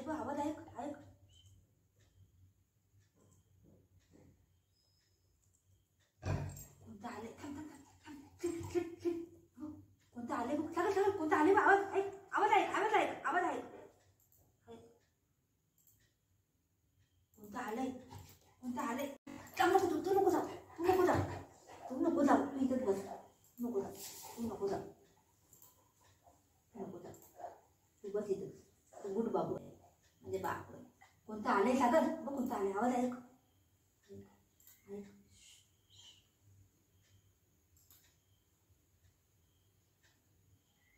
ऐक आवाज ऐक ऐक कोणतं आले थांब थांब थांब कोणतं आले बघ सगळं सगळं कोणतं आले आवाज ऐक आवाज ऐक आवाज ऐक आवाज ऐक कोणतं आलंय कोणतं आलंय थांब नको तू नको जाऊ तू नको जाऊ तू नको जाऊ तू इथंच बस नको जाऊ तू नको जाऊ नको जाऊ तू बस इथंच तू गुड बाबू आहे म्हणजे बाप कोणतं आलंय सागर बघ कोणतं आलंय आवाज ऐक ऐक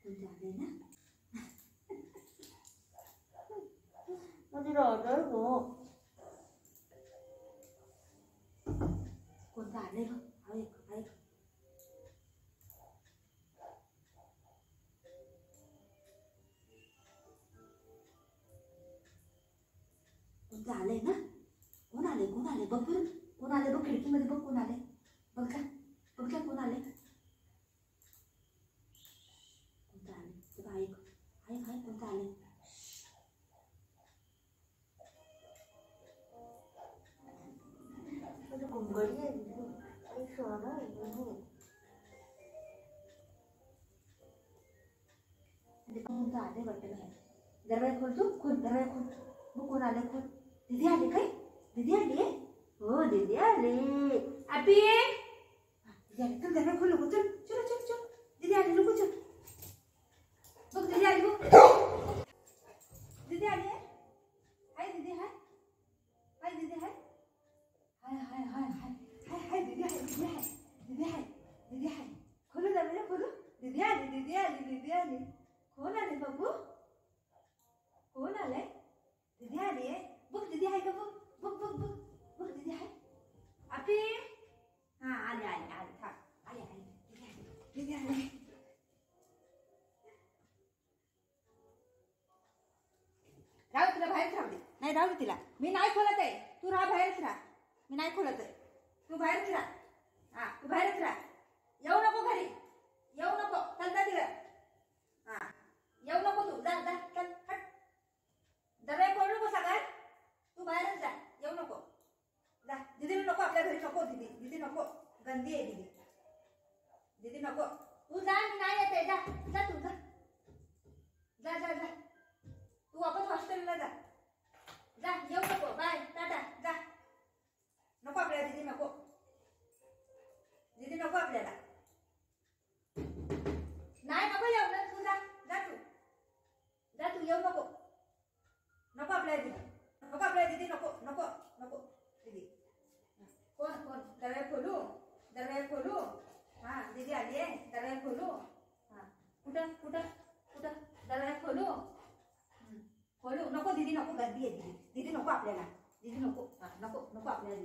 कोणतं आलंय ना माझी रॉडर गो कोणतं आलंय बघ ऐक ऐक कोणतं आलंय ना कोण आले बघ बरं कोण आले बघ खिडकीमध्ये बघ कोण आले बघ जा कोण आले कोणतं आले बघ ऐक ऐक ऐक कोणतं आले घुंगडी आहे सोनं कोणतं आले वाटतं नाही दरवाजा खोल तू खोल दरवाजा खोल बघ कोण आले खोल दीदी आली काय दीदी आली हो दीदी आले आपी दीदी आली चल दरवाजा खोल नको चल चल चल चल दीदी आली नको चल बघ दीदी आली बघ दीदी आली हाय दीदी हाय हाय दीदी हाय हाय हाय हाय हाय हाय हाय दीदी हाय दीदी हाय दीदी हाय दीदी हाय खोलो दरवाजा खोलो दीदी आली दीदी आली दीदी आली कोण आले बाबू कोण आले दीदी आली आहे बघ दीदी आहे का बघ बघ बघ बघ बघ दीदी आहे आपी हां आले आले आले थांब आले आले दीदी आले राहू तुला बाहेरच राहू दे नाही राहू दे तिला मी नाही खोलत आहे तू राहा बाहेरच राहा मी नाही खोलत आहे तू बाहेरच राहा हां तू बाहेरच राहा येऊ नको घरी येऊ नको चल जा तिला हां येऊ नको तू जा जा चल हट दरवाजा खोलू नको सगळ्यात तू बाहेरच जा येऊ नको जा दीदी नको आपल्या घरी नको दीदी दीदी नको गंदी आहे दीदी दीदी नको तू जा मी नाही येते जा जा तू जा जा जा जा तू वापस हॉस्टेलला जा जा येऊ नको बाय टाटा जा नको आपल्याला दीदी नको आपल्याला नाही नको येऊ ना तू जा जा तू येऊ नको नको आपल्याला दीदी नको नको नको दीदी कोण कोण दरवाजा खोलू हां दीदी आली आहे दरवाजा खोलू हां कुठं कुठं कुठं दरवाजा खोलू नको दीदी नको गर्दी आहे दीदी नको आपल्याला दीदी नको हां नको नको आपल्याला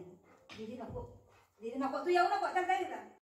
दीदी नको तू येऊ नको चल जा